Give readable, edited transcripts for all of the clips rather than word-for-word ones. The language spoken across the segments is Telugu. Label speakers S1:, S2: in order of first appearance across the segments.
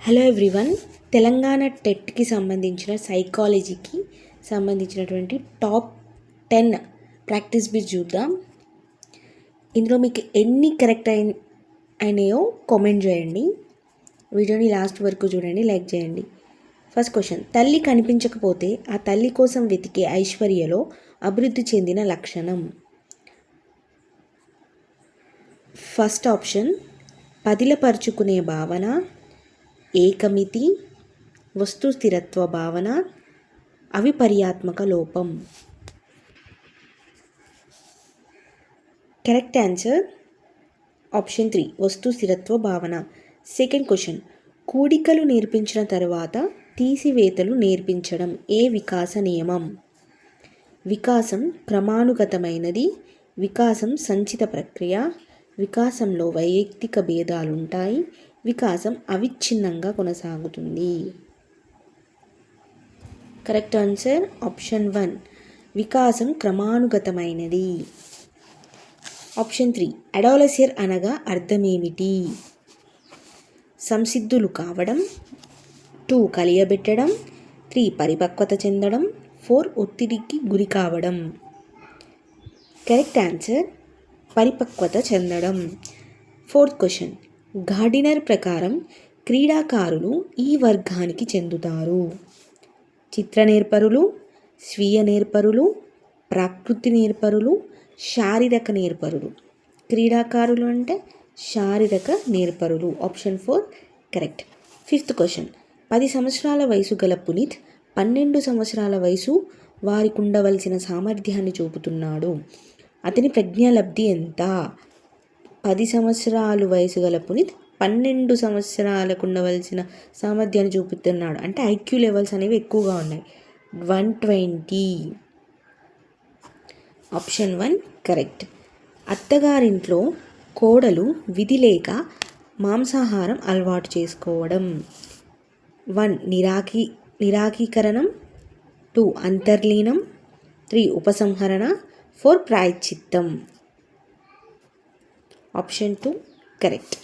S1: హలో ఎవ్రీవన్, తెలంగాణ టెట్కి సంబంధించిన సైకాలజీకి సంబంధించినటువంటి టాప్ 10 ప్రాక్టీస్ బిట్స్ చూద్దాం. ఇందులో మీకు ఎన్ని కరెక్ట్ అయినాయో కామెంట్ చేయండి. వీడియోని లాస్ట్ వరకు చూడండి, లైక్ చేయండి. ఫస్ట్ క్వశ్చన్, తల్లి కనిపించకపోతే ఆ తల్లి కోసం వెతికే ఐశ్వర్యలో అభివృద్ధి చెందిన లక్షణం. ఫస్ట్ ఆప్షన్ పదిలపరుచుకునే భావన, ఏకమితి, వస్తు స్థిరత్వ భావన, అవిపర్యాత్మక లోపం. కరెక్ట్ ఆన్సర్ ఆప్షన్ 3, వస్తు స్థిరత్వ భావన. సెకండ్ క్వశ్చన్, కూడికలు నేర్పించిన తర్వాత తీసివేతలు నేర్పించడం ఏ వికాస నియమం. వికాసం క్రమానుగతమైనది, వికాసం సంచిత ప్రక్రియ, వికాసంలో వైయక్తిక భేదాలుంటాయి, వికాసం అవిచ్ఛిన్నంగా కొనసాగుతుంది. కరెక్ట్ ఆన్సర్ ఆప్షన్ 1, వికాసం క్రమానుగతమైనది. ఆప్షన్ 3, అడాలసియర్ అనగా అర్థమేమిటి. సంసిద్ధులు కావడం, 2 కలియబెట్టడం, 3 పరిపక్వత చెందడం, 4 ఒత్తిడికి గురి కావడం. కరెక్ట్ ఆన్సర్ పరిపక్వత చెందడం. ఫోర్త్ క్వశ్చన్, గార్డినర్ ప్రకారం క్రీడాకారులు ఈ వర్గానికి చెందుతారు. చిత్ర నేర్పరులు, స్వీయ నేర్పరులు, ప్రకృతి నేర్పరులు, శారీరక నేర్పరులు. క్రీడాకారులు అంటే శారీరక నేర్పరులు. Option 4 correct. ఫిఫ్త్ క్వశ్చన్, 10 సంవత్సరాల వయసు గల పునీత్ 12 సంవత్సరాల వయసు వారికి ఉండవలసిన సామర్థ్యాన్ని చూపుతున్నాడు. అతని ప్రజ్ఞాలబ్ధి ఎంత. 10 సంవత్సరాలు వయసు గల పునీత్ 12 సంవత్సరాలకు ఉండవలసిన సామర్థ్యాన్ని చూపుతున్నాడు. అంటే ఐక్యూ లెవెల్స్ అనేవి ఎక్కువగా ఉన్నాయి. 120. Option 1 correct. అత్తగారింట్లో కోడలు విధి లేక మాంసాహారం అలవాటు చేసుకోవడం. 1 నిరాకీకరణం, 2 అంతర్లీనం, 3 ఉపసంహరణ, 4 ప్రాయశ్చిత్తం. Option 2 correct.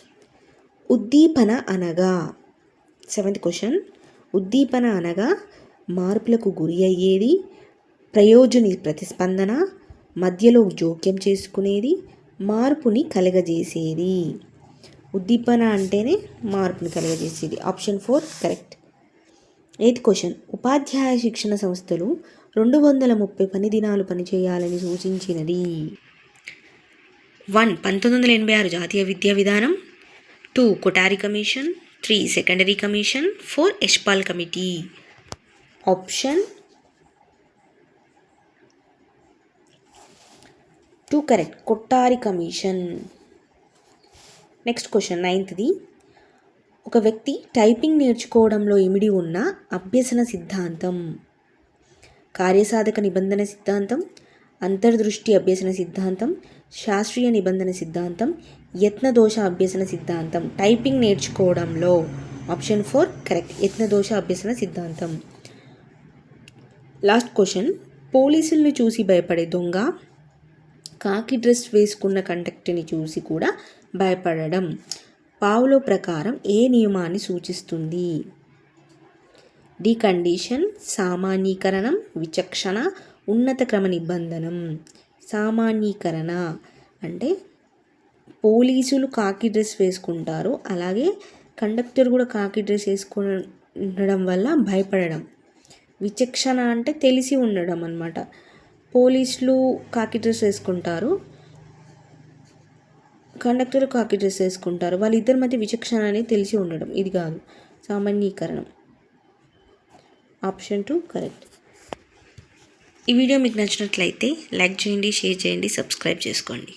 S1: ఉద్దీపన అనగా. 7th క్వశ్చన్, ఉద్దీపన అనగా మార్పులకు గురి అయ్యేది, ప్రయోజని ప్రతిస్పందన, మధ్యలో జోక్యం చేసుకునేది, మార్పుని కలగజేసేది. ఉద్దీపన అంటేనే మార్పుని కలగజేసేది. Option 4 correct. 8th క్వశ్చన్, ఉపాధ్యాయ శిక్షణ సంస్థలు 230 పని దినాలు పనిచేయాలని సూచించినది. 1 1986 జాతీయ విద్యా విధానం, 2 Kothari commission, 3 secondary commission, 4 Yashpal committee. Option 2 correct, Kottari commission. Next question 9th, ఒక వ్యక్తి టైపింగ్ నేర్చుకోవడంలో ఇమిడి ఉన్న అభ్యసన సిద్ధాంతం. కార్యసాధక నిబంధన సిద్ధాంతం, అంతర్దృష్టి అభ్యసన సిద్ధాంతం, శాస్త్రీయ నిబంధన సిద్ధాంతం, యత్నదోష అభ్యసన సిద్ధాంతం. టైపింగ్ నేర్చుకోవడంలో. ఆప్షన్ 4 కరెక్ట్, యత్నదోష అభ్యసన సిద్ధాంతం. లాస్ట్ క్వశ్చన్, పోలీసుల్ని చూసి భయపడే దొంగ కాకి డ్రెస్ వేసుకున్న కండక్టర్ని చూసి కూడా భయపడడం పావ్లో ప్రకారం ఏ నియమాన్ని సూచిస్తుంది. డీకండిషన్, సామాన్యీకరణం, విచక్షణ, ఉన్నత క్రమ నిబంధనం. సామాన్యీకరణ అంటే పోలీసులు కాకి డ్రెస్ వేసుకుంటారు, అలాగే కండక్టర్ కూడా కాకి డ్రెస్ వేసుకుండడం వల్ల భయపడడం. విచక్షణ అంటే తెలిసి ఉండడం అన్నమాట. పోలీసులు కాకి డ్రెస్ వేసుకుంటారు, కండక్టర్ కాకి డ్రెస్ వేసుకుంటారు, వాళ్ళిద్దరి మధ్య విచక్షణ అనేది తెలిసి ఉండడం. ఇది కాదు, సామాన్యీకరణం. Option 2 correct. ఈ వీడియో మీకు నచ్చినట్లయితే లైక్ చేయండి, షేర్ చేయండి, సబ్స్క్రైబ్ చేసుకోండి.